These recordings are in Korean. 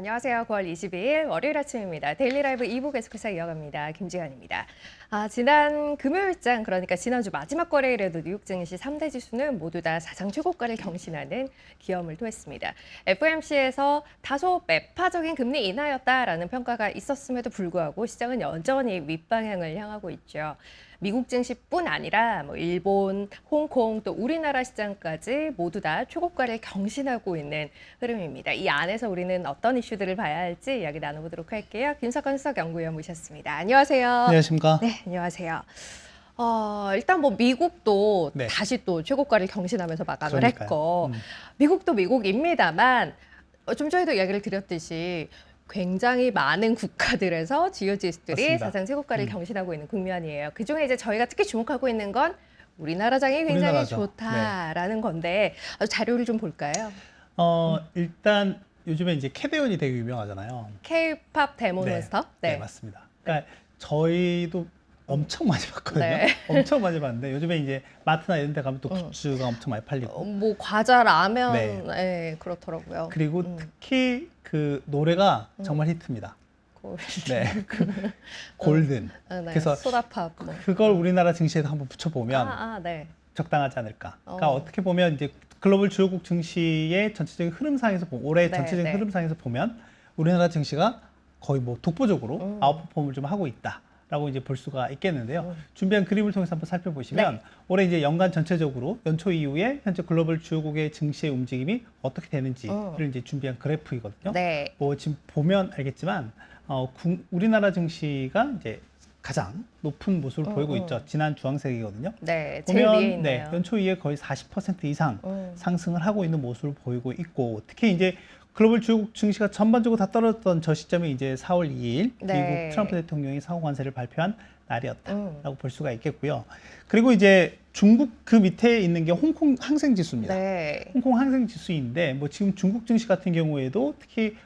안녕하세요. 9월 22일 월요일 아침입니다. 데일리 라이브 2부 계속해서 이어갑니다. 김지현입니다. 지난 금요일장, 그러니까 지난주 마지막 거래일에도 뉴욕 증시 3대 지수는 모두 다 사상 최고가를 경신하는 기염을 토했습니다. FOMC에서 다소 매파적인 금리 인하였다라는 평가가 있었음에도 불구하고 시장은 여전히 윗방향을 향하고 있죠. 미국 증시뿐 아니라 일본, 홍콩, 또 우리나라 시장까지 모두 다 최고가를 경신하고 있는 흐름입니다. 이 안에서 우리는 어떤 이슈들을 봐야 할지 이야기 나눠보도록 할게요. 김석환 수석연구위원 모셨습니다. 안녕하세요. 안녕하십니까? 네, 안녕하세요. 일단 미국도 네. 다시 또 최고가를 경신하면서 마감을 그러니까요. 했고, 미국도 미국입니다만 좀 전에도 이야기를 드렸듯이 굉장히 많은 국가들에서 주요 지수들이 맞습니다. 사상 최고가를 경신하고 있는 국면이에요. 그중에 이제 저희가 특히 주목하고 있는 건 우리나라장이 굉장히 우리나라죠. 좋다라는 건데 자료를 좀 볼까요? 일단 요즘에 이제 캐대언이 되게 유명하잖아요. K-팝 데모몬스터? 네, 맞습니다. 그러니까 저희도 엄청 많이 봤거든요. 네. 엄청 많이 봤는데 요즘에 이제 마트나 이런 데 가면 또 굿즈가 엄청 많이 팔리고. 과자, 라면, 네. 네, 그렇더라고요. 그리고 특히 그 노래가 정말 히트입니다. 네, 그 골든. 네. 그래서 소다팝. 그걸 우리나라 증시에도 한번 붙여보면 네. 적당하지 않을까. 그러니까 어떻게 보면 이제 글로벌 주요국 증시의 전체적인 흐름상에서 올해 네, 전체적인 네. 흐름상에서 보면 우리나라 증시가 거의 독보적으로 아웃퍼폼을 좀 하고 있다라고 이제 볼 수가 있겠는데요. 준비한 그림을 통해서 한번 살펴보시면 네. 올해 이제 연간 전체적으로 연초 이후에 현재 글로벌 주요국의 증시의 움직임이 어떻게 되는지를 이제 준비한 그래프이거든요. 네. 지금 보면 알겠지만 우리나라 증시가 이제 가장 높은 모습을 보이고 있죠. 진한 주황색이거든요. 네, 제일 위에 보면 있네요. 연초 이후에 거의 40% 이상 상승을 하고 있는 모습을 보이고 있고, 특히 이제 글로벌 주요국 증시가 전반적으로 다 떨어졌던 저 시점이 이제 4월 2일 네. 미국 트럼프 대통령이 상호 관세를 발표한 날이었다라고 볼 수가 있겠고요. 그리고 이제 중국 그 밑에 있는 게 홍콩 항생 지수입니다. 네. 홍콩 항생 지수인데 지금 중국 증시 같은 경우에도 특히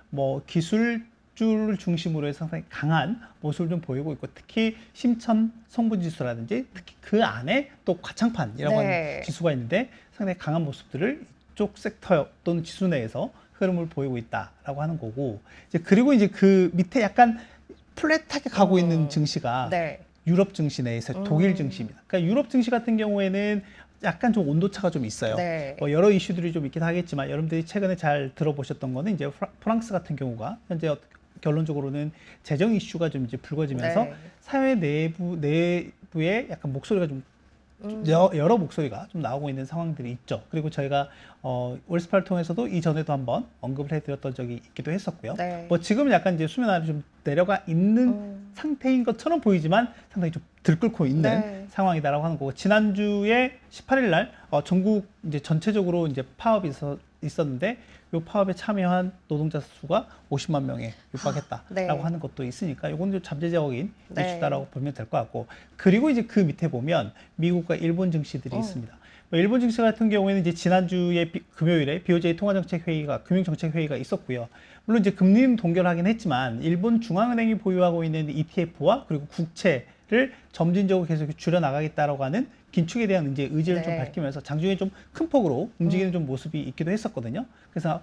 기술주를 중심으로 해서 상당히 강한 모습을 좀 보이고 있고, 특히 심천 성분 지수라든지 특히 그 안에 또 과창판이라고 네. 하는 지수가 있는데 상당히 강한 모습들을 이쪽 섹터 또는 지수 내에서 흐름을 보이고 있다라고 하는 거고, 그리고 이제 그 밑에 약간 플랫하게 가고 있는 증시가 네. 유럽 증시 내에서 독일 증시입니다. 그러니까 유럽 증시 같은 경우에는 약간 좀 온도차가 좀 있어요. 네. 여러 이슈들이 좀 있긴 하겠지만 여러분들이 최근에 잘 들어보셨던 거는 이제 프랑스 같은 경우가 현재 결론적으로는 재정 이슈가 좀 이제 불거지면서 네. 사회 내부에 약간 목소리가 좀 여러 목소리가 좀 나오고 있는 상황들이 있죠. 그리고 저희가 월스파를 통해서도 이전에도 한번 언급을 해드렸던 적이 있기도 했었고요. 네. 지금은 약간 이제 수면 아래 좀 내려가 있는 상태인 것처럼 보이지만 상당히 좀 들끓고 있는 네. 상황이다라고 하는 거고, 지난주에 18일 날 전국 이제 전체적으로 이제 파업이 있었는데 이 파업에 참여한 노동자 수가 50만 명에 육박했다라고 네. 하는 것도 있으니까 이건 좀 잠재적인 네. 이슈다라고 보면 될 것 같고, 그리고 이제 그 밑에 보면 미국과 일본 증시들이 있습니다. 일본 증시 같은 경우에는 이제 지난주에 금요일에 BOJ 통화정책회의가 금융정책회의가 있었고요. 물론 이제 금리는 동결하긴 했지만 일본 중앙은행이 보유하고 있는 ETF와 그리고 국채를 점진적으로 계속 줄여 나가겠다라고 하는 긴축에 대한 이제 의지를 좀 네. 밝히면서 장중에 좀 큰 폭으로 움직이는 좀 모습이 있기도 했었거든요. 그래서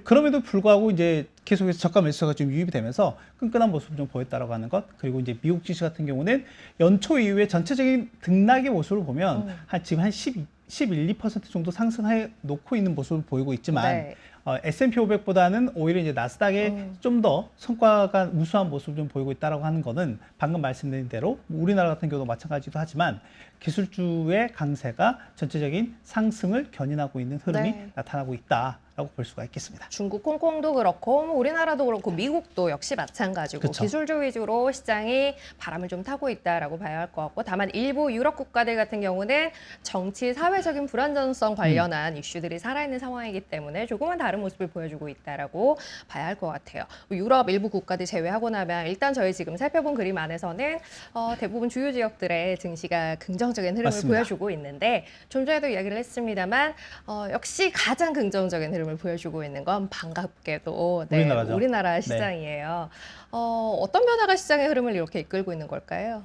그럼에도 불구하고 이제 계속해서 저가 매수가 좀 유입이 되면서 끈끈한 모습을 좀 보였다라고 하는 것. 그리고 이제 미국 증시 같은 경우는 연초 이후에 전체적인 등락의 모습을 보면 지금 한 11, 2% 정도 상승해 놓고 있는 모습을 보이고 있지만 네. S&P 500보다는 오히려 이제 나스닥에 좀 더 성과가 우수한 모습을 좀 보이고 있다라고 하는 거는 방금 말씀드린 대로 우리나라 같은 경우도 마찬가지도 하지만 기술주의 강세가 전체적인 상승을 견인하고 있는 흐름이 네. 나타나고 있다라고 볼 수가 있겠습니다. 중국, 홍콩도 그렇고 우리나라도 그렇고 미국도 역시 마찬가지고 그쵸. 기술주 위주로 시장이 바람을 좀 타고 있다라고 봐야 할 것 같고, 다만 일부 유럽 국가들 같은 경우는 정치, 사회적인 불안정성 관련한 이슈들이 살아있는 상황이기 때문에 조금은 다른 모습을 보여주고 있다라고 봐야 할 것 같아요. 유럽 일부 국가들 제외하고 나면 일단 저희 지금 살펴본 그림 안에서는 대부분 주요 지역들의 증시가 긍정적인 흐름을 맞습니다. 보여주고 있는데, 좀 전에도 이야기를 했습니다만 역시 가장 긍정적인 흐름을 보여주고 있는 건 반갑게도 우리나라죠. 우리나라 네. 시장이에요. 어떤 변화가 시장의 흐름을 이렇게 이끌고 있는 걸까요?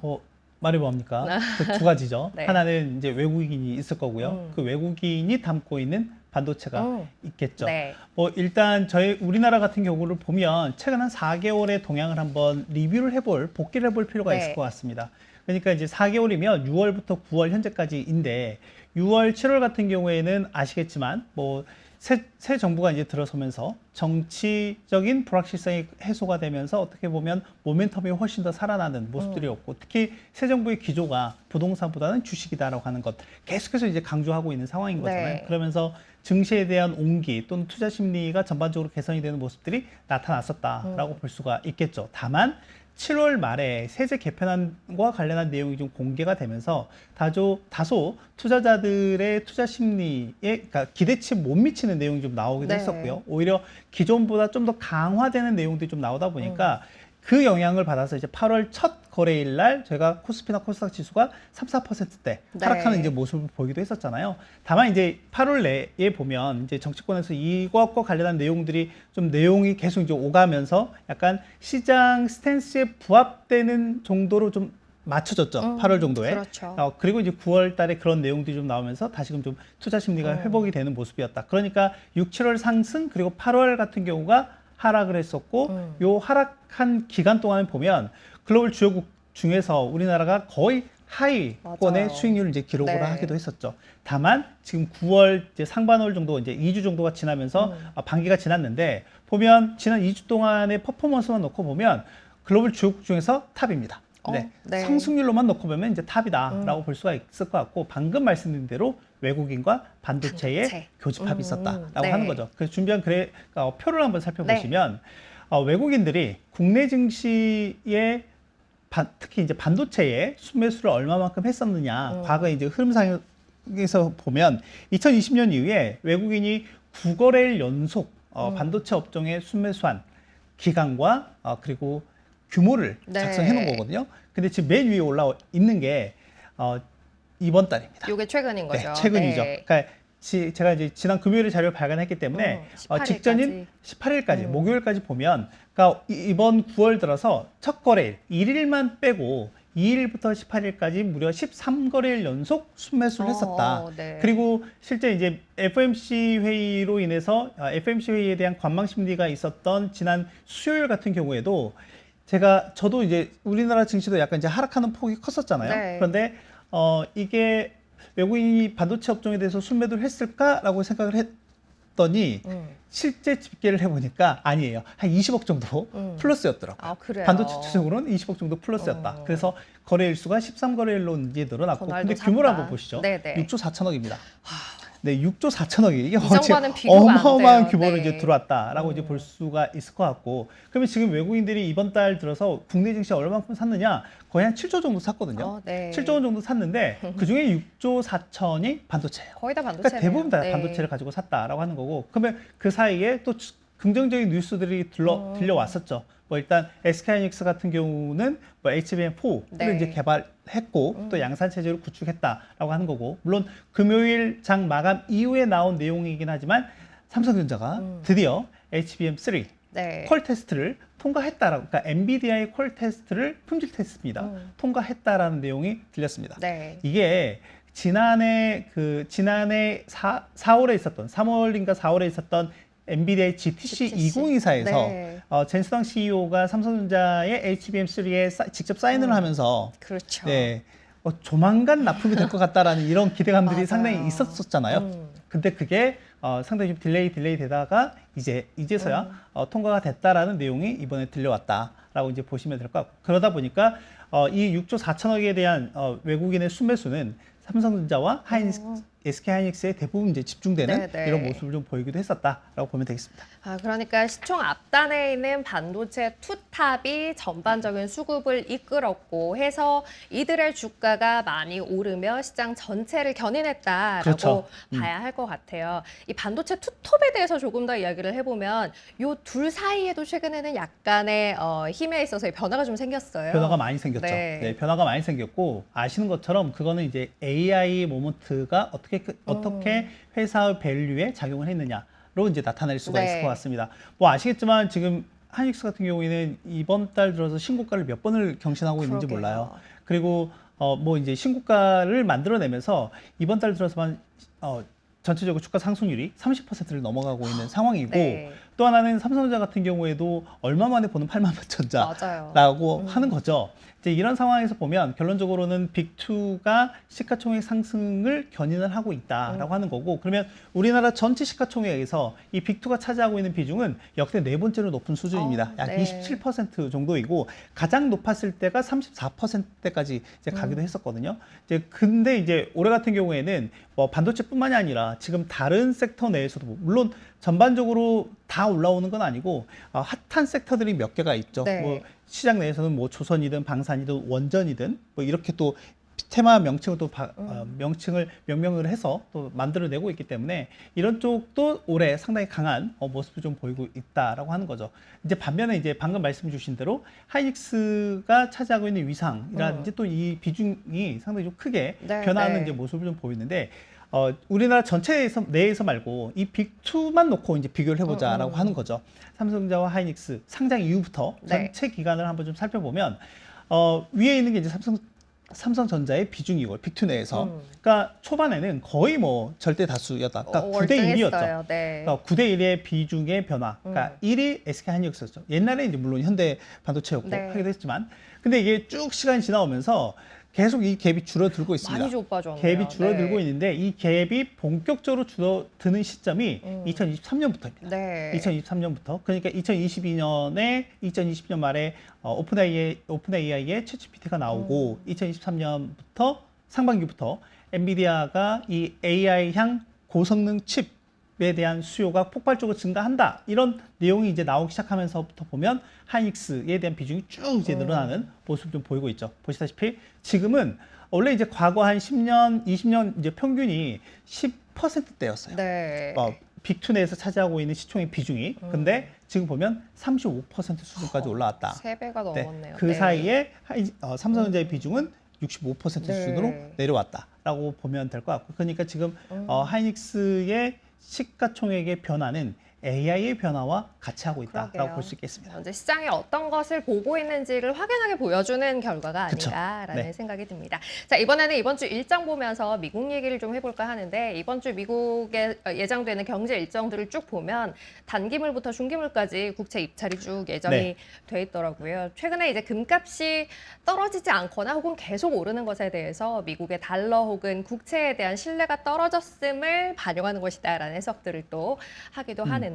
말이 뭡니까? 그 두 가지죠. 네. 하나는 이제 외국인이 있을 거고요. 그 외국인이 담고 있는 반도체가 있겠죠. 네. 뭐 일단 우리나라 같은 경우를 보면 최근 한 4개월의 동향을 한번 리뷰를 복기를 해볼 필요가 네. 있을 것 같습니다. 그러니까 이제 4개월이면 6월부터 9월 현재까지인데 6월, 7월 같은 경우에는 아시겠지만 뭐 새 정부가 이제 들어서면서 정치적인 불확실성이 해소가 되면서 어떻게 보면 모멘텀이 훨씬 더 살아나는 모습들이었고 특히 새 정부의 기조가 부동산보다는 주식이다라고 하는 것 계속해서 이제 강조하고 있는 상황인 거잖아요. 네. 그러면서 증시에 대한 온기 또는 투자 심리가 전반적으로 개선이 되는 모습들이 나타났었다라고 볼 수가 있겠죠. 다만 7월 말에 세제 개편안과 관련한 내용이 좀 공개가 되면서 다소 투자자들의 투자 심리에 그러니까 기대치에 못 미치는 내용이 좀 나오기도 네. 했었고요. 오히려 기존보다 좀 더 강화되는 내용들이 좀 나오다 보니까 그 영향을 받아서 이제 8월 첫 거래일 날 저희가 코스피나 코스닥 지수가 3, 4%대 하락하는 네. 이제 모습을 보이기도 했었잖아요. 다만 이제 8월 내에 보면 이제 정치권에서 이것과 관련한 내용들이 좀 내용이 계속 이제 오가면서 약간 시장 스탠스에 부합되는 정도로 좀 맞춰졌죠. 8월 정도에. 그렇죠. 그리고 이제 9월 달에 그런 내용들이 좀 나오면서 다시금 좀 투자 심리가 회복이 되는 모습이었다. 그러니까 6, 7월 상승 그리고 8월 같은 경우가 하락을 했었고 요 하락한 기간 동안 보면 글로벌 주요국 중에서 우리나라가 거의 하위권의 맞아요. 수익률을 이제 기록을 네. 하기도 했었죠. 다만 지금 9월 이제 상반월 정도 이제 2주 정도가 지나면서 반기가 지났는데 보면 지난 2주 동안의 퍼포먼스만 놓고 보면 글로벌 주요국 중에서 탑입니다. 네. 네. 상승률로만 놓고 보면 이제 탑이다라고 볼 수가 있을 것 같고 방금 말씀드린 대로 외국인과 반도체의 반도체. 교집합이 있었다라고 네. 하는 거죠. 그래서 준비한 표를 한번 살펴보시면 외국인들이 국내 증시에 특히 이제 반도체의 순매수를 얼마만큼 했었느냐 과거 이제 흐름상에서 보면 2020년 이후에 외국인이 9거래일 연속 반도체 업종에 순매수한 기간과 그리고 규모를 네. 작성해 놓은 거거든요. 근데 지금 맨 위에 올라와 있는 게 이번 달입니다. 이게 최근인 거죠. 네, 최근이죠. 네. 그러니까 제가 이제 지난 금요일에 자료를 발간했기 때문에 18일까지. 직전인 18일까지 목요일까지 보면 그러니까 이번 9월 들어서 첫 거래일 1일만 빼고 2일부터 18일까지 무려 13거래일 연속 순매수를 했었다. 네. 그리고 실제 이제 FOMC 회의로 인해서 FOMC 회의에 대한 관망 심리가 있었던 지난 수요일 같은 경우에도 저도 이제 우리나라 증시도 약간 이제 하락하는 폭이 컸었잖아요. 네. 그런데 이게 외국인이 반도체 업종에 대해서 순매도를 했을까라고 생각을 했더니 실제 집계를 해보니까 아니에요. 한 20억 정도 플러스였더라고요. 아, 그래요? 반도체적으로는 20억 정도 플러스였다. 그래서 거래일 수가 13거래일로 이제 늘어났고 그날도 근데 규모를 샀다. 한번 보시죠. 네네. 6조 4천억입니다. 네, 6조 4천억이 이게 이전과는 비교가 안 어마어마한 돼요. 규모로 네. 이제 들어왔다라고 이제 볼 수가 있을 것 같고 그러면 지금 외국인들이 이번 달 들어서 국내 증시 얼마만큼 샀느냐 거의 한 7조 정도 샀거든요. 네. 7조 원 정도 샀는데 그중에 6조 4천이 반도체예요. 거의 다 반도체네요. 그러니까 대부분 다 네. 반도체를 가지고 샀다라고 하는 거고 그러면 그 사이에 또 긍정적인 뉴스들이 들려왔었죠. 뭐 일단 SK하이닉스 같은 경우는 뭐 HBM4를 네. 이제 개발했고 또 양산 체제를 구축했다라고 하는 거고 물론 금요일 장 마감 이후에 나온 내용이긴 하지만 삼성전자가 드디어 HBM3 네. 퀄 테스트를 통과했다라고 그러니까 엔비디아의 퀄 테스트를 품질 테스트입니다. 통과했다라는 내용이 들렸습니다. 네. 이게 지난해 4월에 있었던 3월인가 4월에 있었던 엔비디아의 GTC 2024에서 네. 젠스당 CEO가 삼성전자의 HBM3에 직접 사인을 하면서 그렇죠. 네, 조만간 납품이 될 것 같다라는 이런 기대감들이 맞아요. 상당히 있었잖아요. 근데 그게 상당히 좀 딜레이 되다가 이제서야 통과가 됐다라는 내용이 이번에 들려왔다라고 이제 보시면 될 것 같고 그러다 보니까 이 6조 4천억에 대한 외국인의 순매수는 삼성전자와 SK하이닉스에 대부분 이제 집중되는 네네. 이런 모습을 좀 보이기도 했었다라고 보면 되겠습니다. 그러니까 시총 앞단에 있는 반도체 투탑이 전반적인 수급을 이끌었고 해서 이들의 주가가 많이 오르며 시장 전체를 견인했다라고 그렇죠. 봐야 할 것 같아요. 이 반도체 투톱에 대해서 조금 더 이야기를 해보면 요 둘 사이에도 최근에는 약간의 힘에 있어서의 변화가 좀 생겼어요. 변화가 많이 생겼죠. 네. 네, 변화가 많이 생겼고 아시는 것처럼 그거는 이제 AI 모먼트가 어떻게 회사의 밸류에 작용을 했느냐로 이제 나타낼 수가 네. 있을 것 같습니다. 뭐 아시겠지만 지금 하이닉스 같은 경우에는 이번 달 들어서 신고가를 몇 번을 경신하고 있는지 그러게요. 몰라요. 그리고 뭐 이제 신고가를 만들어내면서 이번 달 들어서만 전체적으로 주가 상승률이 30%를 넘어가고 있는 상황이고 네. 또 하나는 삼성전자 같은 경우에도 얼마 만에 보는 8만 맞아요. 전자라고 하는 거죠. 이제 이런 상황에서 보면 결론적으로는 빅2가 시가총액 상승을 견인을 하고 있다라고 하는 거고 그러면 우리나라 전체 시가총액에서 이 빅2가 차지하고 있는 비중은 역대 네 번째로 높은 수준입니다. 약 네. 27% 정도이고 가장 높았을 때가 34%대까지 이제 가기도 했었거든요. 이제 근데 이제 올해 같은 경우에는 뭐 반도체뿐만이 아니라 지금 다른 섹터 내에서도 물론 전반적으로 다 올라오는 건 아니고 핫한 섹터들이 몇 개가 있죠. 네. 뭐 시장 내에서는 뭐 조선이든 방산이든 원전이든 뭐 이렇게 또 테마 명칭을 또 명칭을 명명을 해서 또 만들어내고 있기 때문에 이런 쪽도 올해 상당히 강한 모습을 좀 보이고 있다라고 하는 거죠. 이제 반면에 이제 방금 말씀 주신 대로 하이닉스가 차지하고 있는 위상이라든지 또 이 비중이 상당히 좀 크게 네, 변하는 네. 이제 모습을 좀 보이는데 우리나라 전체에서 내에서 말고 이 빅2만 놓고 이제 비교를 해보자라고 하는 거죠. 삼성전자와 하이닉스 상장 이후부터 네. 전체 기간을 한번 좀 살펴보면 위에 있는 게 이제 삼성전자의 비중이고 빅2 내에서 그러니까 초반에는 거의 뭐 절대 다수였다. 그러니까 9대 1이었죠. 월등했어요. 네. 그러니까 9대 1의 비중의 변화. 그러니까 1이 SK 하이닉스였죠. 옛날에 이제 물론 현대 반도체였고 네. 하기도 했지만 근데 이게 쭉 시간이 지나오면서 계속 이 갭이 줄어들고 있습니다. 많이 좁아졌네요. 갭이 줄어들고 네. 있는데 이 갭이 본격적으로 줄어드는 시점이 2023년부터입니다. 네. 2023년부터 그러니까 2020년 말에 오픈AI의 챗GPT가 나오고 2023년부터 상반기부터 엔비디아가 이 AI향 고성능 칩에 대한 수요가 폭발적으로 증가한다. 이런 내용이 이제 나오기 시작하면서부터 보면 하이닉스에 대한 비중이 쭉 이제 늘어나는 모습 좀 보이고 있죠. 보시다시피 지금은 원래 이제 과거 한 10년, 20년 이제 평균이 10%대였어요. 네. 빅2 내에서 차지하고 있는 시총의 비중이. 근데 지금 보면 35% 수준까지 올라왔다. 3배가 넘었네요. 그 네. 사이에 삼성전자의 비중은 65% 네. 수준으로 내려왔다라고 보면 될 것 같고, 그러니까 지금 하이닉스의 시가총액의 변화는 AI의 변화와 같이 하고 있다라고 그러게요. 볼 수 있겠습니다. 현재 시장이 어떤 것을 보고 있는지를 확연하게 보여주는 결과가 그쵸. 아닌가라는 네. 생각이 듭니다. 자, 이번에는 이번 주 일정 보면서 미국 얘기를 좀 해볼까 하는데 이번 주 미국에 예정되는 경제 일정들을 쭉 보면 단기물부터 중기물까지 국채 입찰이 쭉 예정이 네. 돼 있더라고요. 최근에 이제 금값이 떨어지지 않거나 혹은 계속 오르는 것에 대해서 미국의 달러 혹은 국채에 대한 신뢰가 떨어졌음을 반영하는 것이다라는 해석들을 또 하기도 하는데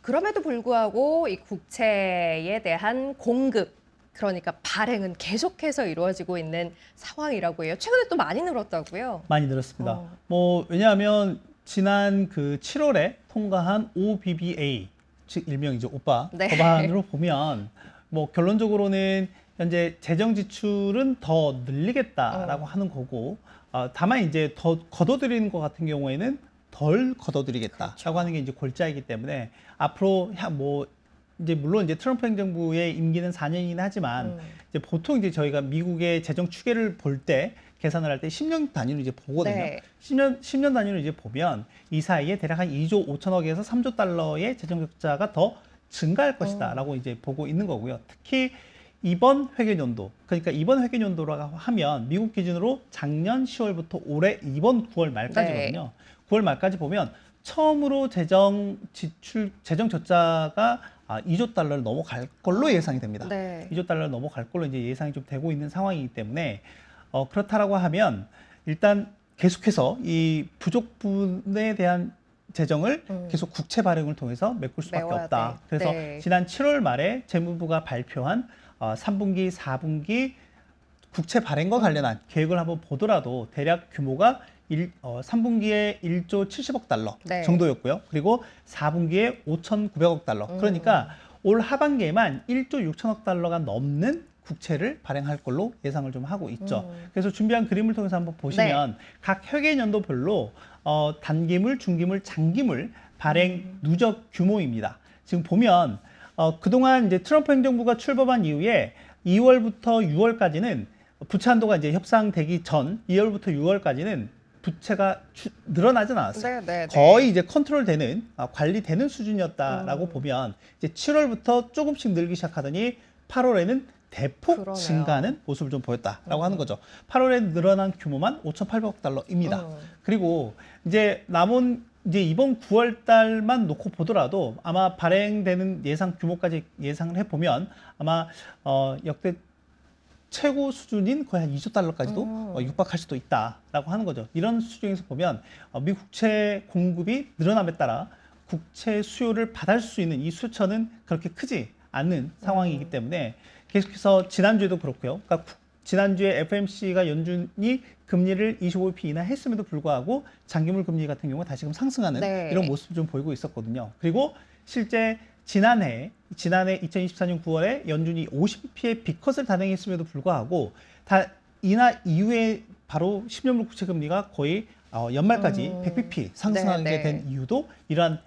그럼에도 불구하고 이 국채에 대한 공급 그러니까 발행은 계속해서 이루어지고 있는 상황이라고 해요. 최근에 또 많이 늘었다고요. 많이 늘었습니다. 뭐 왜냐하면 지난 그 7월에 통과한 OBBA, 즉 일명 이제 오빠 네. 법안으로 보면 뭐 결론적으로는 현재 재정 지출은 더 늘리겠다라고 하는 거고, 다만 이제 더 걷어들이는 것 같은 경우에는 덜 걷어들이겠다라고 그렇죠. 하는 게 이제 골자이기 때문에 앞으로 뭐 이제 물론 이제 트럼프 행정부의 임기는 4년이긴 하지만 이제 보통 이제 저희가 미국의 재정 추계를 볼 때 계산을 할 때 10년 단위로 이제 보거든요. 네. 10년 단위로 이제 보면 이 사이에 대략 한 2조 5천억에서 3조 달러의 재정 적자가 더 증가할 것이다라고 이제 보고 있는 거고요. 특히 이번 회계연도, 그러니까 이번 회계연도라고 하면 미국 기준으로 작년 10월부터 올해 이번 9월 말까지거든요. 9월 말까지 보면 처음으로 재정 적자가 2조 달러를 넘어갈 걸로 예상이 됩니다. 네. 2조 달러를 넘어갈 걸로 이제 예상이 좀 되고 있는 상황이기 때문에 그렇다라고 하면 일단 계속해서 이 부족분에 대한 재정을 계속 국채 발행을 통해서 메꿀 수밖에 메워야 없다. 돼. 그래서 네. 지난 7월 말에 재무부가 발표한 3분기, 4분기 국채 발행과 관련한 계획을 한번 보더라도 대략 규모가 3분기에 1조 70억 달러 네. 정도였고요. 그리고 4분기에 5,900억 달러. 그러니까 올 하반기에만 1조 6천억 달러가 넘는 국채를 발행할 걸로 예상을 좀 하고 있죠. 그래서 준비한 그림을 통해서 한번 보시면 각 회계연도별로 단기물, 중기물, 장기물 발행 누적 규모입니다. 지금 보면 그동안 이제 트럼프 행정부가 출범한 이후에 2월부터 6월까지는 부채 한도가 이제 협상되기 전 2월부터 6월까지는 부채가 늘어나진 않았어요. 네. 거의 이제 컨트롤되는 관리되는 수준이었다라고 보면 이제 7월부터 조금씩 늘기 시작하더니 8월에는 대폭 그러네요. 증가하는 모습을 좀 보였다라고 하는 거죠. 8월에 늘어난 규모만 5,800억 달러입니다. 그리고 이제 남은 이제 이번 9월 달만 놓고 보더라도 아마 발행되는 예상 규모까지 예상을 해보면 아마 역대 최고 수준인 거의 한 2조 달러까지도 육박할 수도 있다라고 하는 거죠. 이런 수준에서 보면 미국 국채 공급이 늘어남에 따라 국채 수요를 받을 수 있는 이 수요처는 그렇게 크지 않는 상황이기 때문에 계속해서 지난주에도 그렇고요. 그러니까 지난주에 FMC가 연준이 금리를 25bp 인하 했음에도 불구하고 장기물 금리 같은 경우가 다시금 상승하는 네. 이런 모습을 좀 보이고 있었거든요. 그리고 실제 지난해 2024년 9월에 연준이 50bp의 빅컷을 단행했음에도 불구하고 인하 이후에 바로 10년물 국채 금리가 거의 연말까지 100bp 상승하게 네, 네. 된 이유도 이러한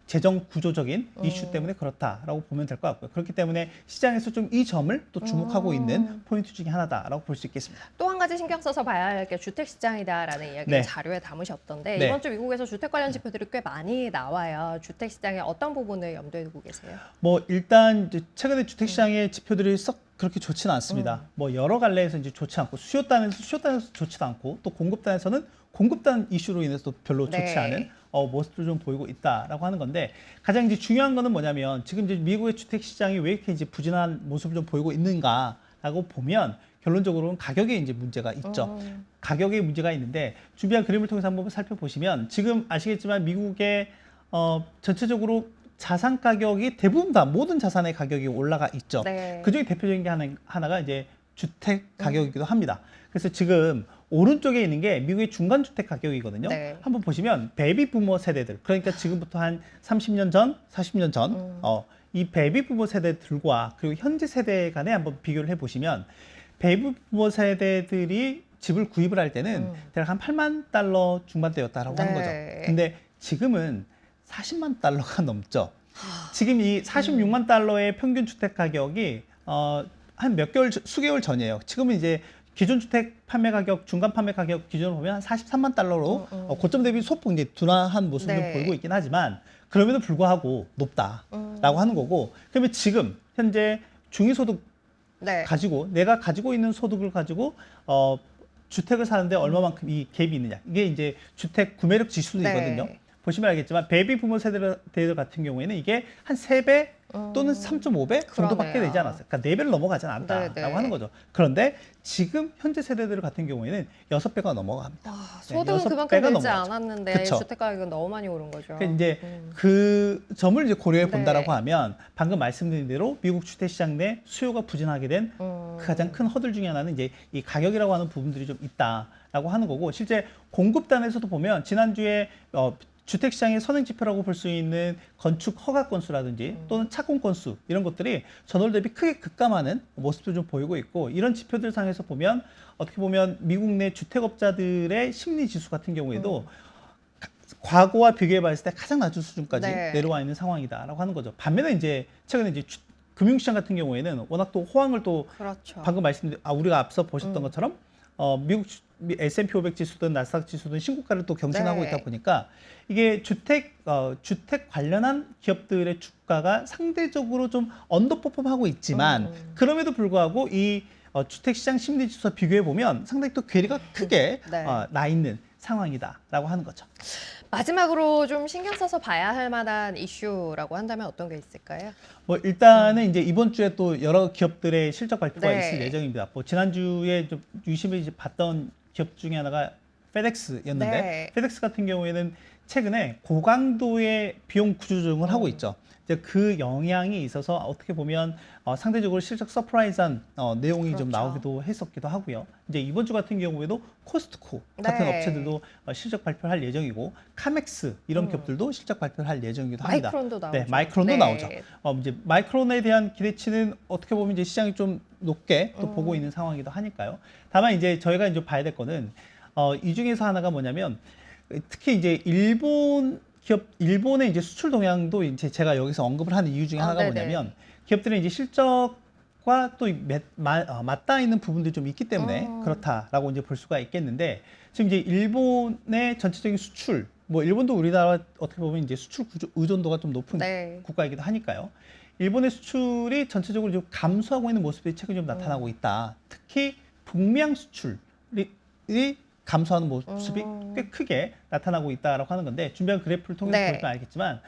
재정 구조적인 이슈 때문에 그렇다라고 보면 될 것 같고요. 그렇기 때문에 시장에서 좀 이 점을 또 주목하고 있는 포인트 중에 하나다라고 볼 수 있겠습니다. 또 한 가지 신경 써서 봐야 할 게 주택 시장이다라는 이야기를 네. 자료에 담으셨던데 네. 이번 주 미국에서 주택 관련 지표들이 꽤 많이 나와요. 주택 시장의 어떤 부분을 염두에 두고 계세요? 뭐 일단 이제 최근에 주택 시장의 지표들이 썩 그렇게 좋지는 않습니다. 뭐 여러 갈래에서 이제 좋지 않고 수요단에서 좋지도 않고 또 공급단에서는 공급단 이슈로 인해서 별로 좋지 네. 않은 모습도 좀 보이고 있다라고 하는 건데 가장 이제 중요한 거는 뭐냐면 지금 이제 미국의 주택 시장이 왜 이렇게 이제 부진한 모습을 좀 보이고 있는가라고 보면 결론적으로는 가격에 이제 문제가 있죠. 가격에 문제가 있는데 준비한 그림을 통해서 한번 살펴보시면 지금 아시겠지만 미국의 전체적으로 자산 가격이 대부분 다 모든 자산의 가격이 올라가 있죠. 네. 그중에 대표적인 게 하나가 이제 주택 가격이기도 합니다. 그래서 지금 오른쪽에 있는 게 미국의 중간 주택 가격이거든요. 네. 한번 보시면 베이비 부머 세대들, 그러니까 지금부터 한 30년 전, 40년 전, 이 베이비 부머 세대들과 그리고 현재 세대 간에 한번 비교를 해보시면 베이비 부머 세대들이 집을 구입을 할 때는 대략 한 8만 달러 중반대였다라고 하는 거죠. 네. 근데 지금은 40만 달러가 넘죠. 지금 이 46만 달러의 평균 주택 가격이 한 몇 개월, 수개월 전이에요. 지금은 이제 기존 주택 판매 가격, 중간 판매 가격 기준으로 보면 한 43만 달러로 고점 대비 소폭 이제 둔화한 모습을 네. 좀 보이고 있긴 하지만 그럼에도 불구하고 높다라고 하는 거고 그러면 지금 현재 중위소득 네. 가지고 내가 가지고 있는 소득을 가지고 주택을 사는데 얼마만큼 이 갭이 있느냐 이게 이제 주택 구매력 지수도 네. 있거든요. 보시면 알겠지만 베이비 부모 세대들 같은 경우에는 이게 한 3배 또는 3.5배 정도밖에 그러네요. 되지 않았어요. 그러니까 4배를 넘어가지는 않았다라고 네, 네. 하는 거죠. 그런데 지금 현재 세대들 같은 경우에는 6배가 넘어갑니다. 소득은 여섯 그만큼 배가 늘지 넘어가죠. 않았는데 그쵸. 주택 가격은 너무 많이 오른 거죠. 그러니까 이제 그 점을 이제 고려해 본다라고 네. 하면 방금 말씀드린 대로 미국 주택 시장 내 수요가 부진하게 된 그 가장 큰 허들 중에 하나는 이제 이 가격이라고 하는 부분들이 좀 있다라고 하는 거고 실제 공급단에서도 보면 지난주에 주택 시장의 선행 지표라고 볼 수 있는 건축 허가 건수라든지 또는 착공 건수 이런 것들이 전월 대비 크게 급감하는 모습도 좀 보이고 있고 이런 지표들 상에서 보면 어떻게 보면 미국 내 주택업자들의 심리 지수 같은 경우에도 과거와 비교해 봤을 때 가장 낮은 수준까지 네. 내려와 있는 상황이다라고 하는 거죠. 반면에 이제 최근에 이제 금융시장 같은 경우에는 워낙 또 호황을 또 그렇죠. 방금 말씀드린 우리가 앞서 보셨던 것처럼 미국 S&P 500 지수든 나스닥 지수든 신고가를 또 경신하고 네. 있다 보니까 이게 주택 관련한 기업들의 주가가 상대적으로 좀 언더퍼폼하고 있지만 그럼에도 불구하고 이 주택 시장 심리 지수와 비교해 보면 상당히 또 괴리가 크게 네. 나 있는 상황이다라고 하는 거죠. 마지막으로 좀 신경 써서 봐야 할 만한 이슈라고 한다면 어떤 게 있을까요? 뭐 일단은 이제 이번 주에 또 여러 기업들의 실적 발표가 네. 있을 예정입니다. 뭐 지난주에 좀 유심히 이제 봤던 기업 중에 하나가 페덱스였는데 네. 페덱스 같은 경우에는 최근에 고강도의 비용 구조조정을 하고 있죠. 이제 그 영향이 있어서 어떻게 보면 상대적으로 실적 서프라이즈한 내용이 좀 그렇죠. 나오기도 했었기도 하고요. 이제 이번 주 같은 경우에도 코스트코 같은 네. 업체들도 실적 발표를 할 예정이고 카맥스 이런 기업들도 실적 발표를 할 예정이기도 합니다. 마이크론도 나오죠. 네, 마이크론도 네. 나오죠. 이제 마이크론에 대한 기대치는 어떻게 보면 이제 시장이 좀 높게 또 보고 있는 상황이기도 하니까요. 다만 이제 저희가 이제 봐야 될 거는 이 중에서 하나가 뭐냐면 특히 이제 일본의 이제 수출 동향도 이제 제가 여기서 언급을 하는 이유 중에 하나가 네네. 뭐냐면 기업들은 이제 실적과 또 맞닿아 있는 부분들이 좀 있기 때문에 그렇다라고 이제 볼 수가 있겠는데 지금 이제 일본의 전체적인 수출 뭐 일본도 우리나라 어떻게 보면 이제 수출 의존도가 좀 높은 네. 국가이기도 하니까요. 일본의 수출이 전체적으로 좀 감소하고 있는 모습이 최근 좀 나타나고 있다. 특히 북미향 수출이 감소하는 모습이 꽤 크게 나타나고 있다라고 하는 건데 준비한 그래프를 통해서 네. 보면 알겠지만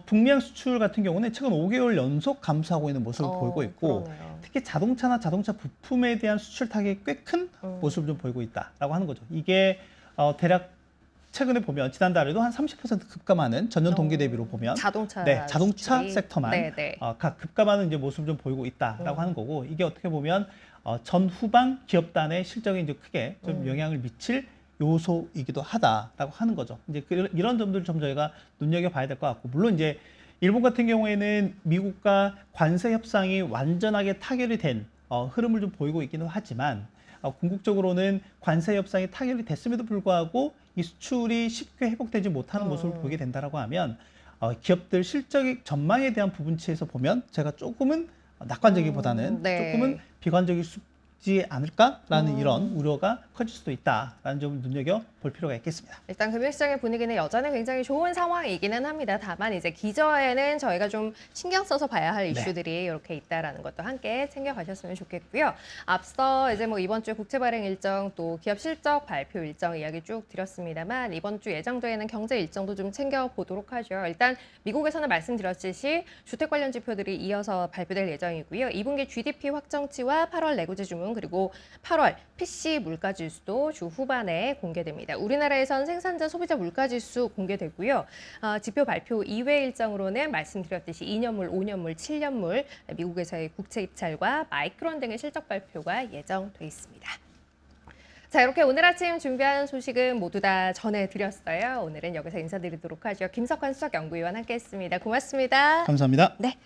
북미향 수출 같은 경우는 최근 5개월 연속 감소하고 있는 모습을 보이고 있고 그러네요. 특히 자동차나 자동차 부품에 대한 수출 타격이 꽤 큰 모습을 좀 보이고 있다라고 하는 거죠. 이게 대략 최근에 보면 지난달에도 한 30% 급감하는 전년 동기 대비로 보면 자동차 자동차 수출이. 섹터만 네네. 각 급감하는 이제 모습을 좀 보이고 있다라고 하는 거고 이게 어떻게 보면 전후방 기업단의 실적에 이제 크게 좀 영향을 미칠 요소이기도 하다라고 하는 거죠. 이제 이런 점들을 좀 저희가 눈여겨봐야 될 것 같고 물론 이제 일본 같은 경우에는 미국과 관세 협상이 완전하게 타결이 된 흐름을 좀 보이고 있기는 하지만 궁극적으로는 관세 협상이 타결이 됐음에도 불구하고 이 수출이 쉽게 회복되지 못하는 모습을 보이게 된다라고 하면 기업들 실적의 전망에 대한 부분치에서 보면 제가 조금은 낙관적이보다는 네. 조금은 비관적일 수 있지 않을까라는 이런 우려가 커질 수도 있다라는 점을 눈여겨 볼 필요가 있겠습니다. 일단 금융시장의 분위기는 여전히 굉장히 좋은 상황이기는 합니다. 다만 이제 기저에는 저희가 좀 신경 써서 봐야 할 이슈들이 이렇게 있다라는 것도 함께 챙겨가셨으면 좋겠고요. 앞서 이제 뭐 이번 주 국채 발행 일정 또 기업 실적 발표 일정 이야기 쭉 드렸습니다만 이번 주 예정되어 있는 경제 일정도 좀 챙겨보도록 하죠. 일단 미국에서는 말씀드렸듯이 주택 관련 지표들이 이어서 발표될 예정이고요. 2분기 GDP 확정치와 8월 내구재 주문 그리고 8월 PC 물가지수도 주 후반에 공개됩니다. 우리나라에선 생산자 소비자 물가지수 공개되고요. 지표 발표 이외 일정으로는 말씀드렸듯이 2년물, 5년물, 7년물, 미국에서의 국채 입찰과 마이크론 등의 실적 발표가 예정돼 있습니다. 자, 이렇게 오늘 아침 준비한 소식은 모두 다 전해드렸어요. 오늘은 여기서 인사드리도록 하죠. 김석환 수석연구위원 함께했습니다. 고맙습니다. 감사합니다. 네.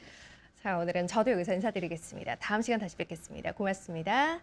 자, 오늘은 저도 여기서 인사드리겠습니다. 다음 시간 다시 뵙겠습니다. 고맙습니다.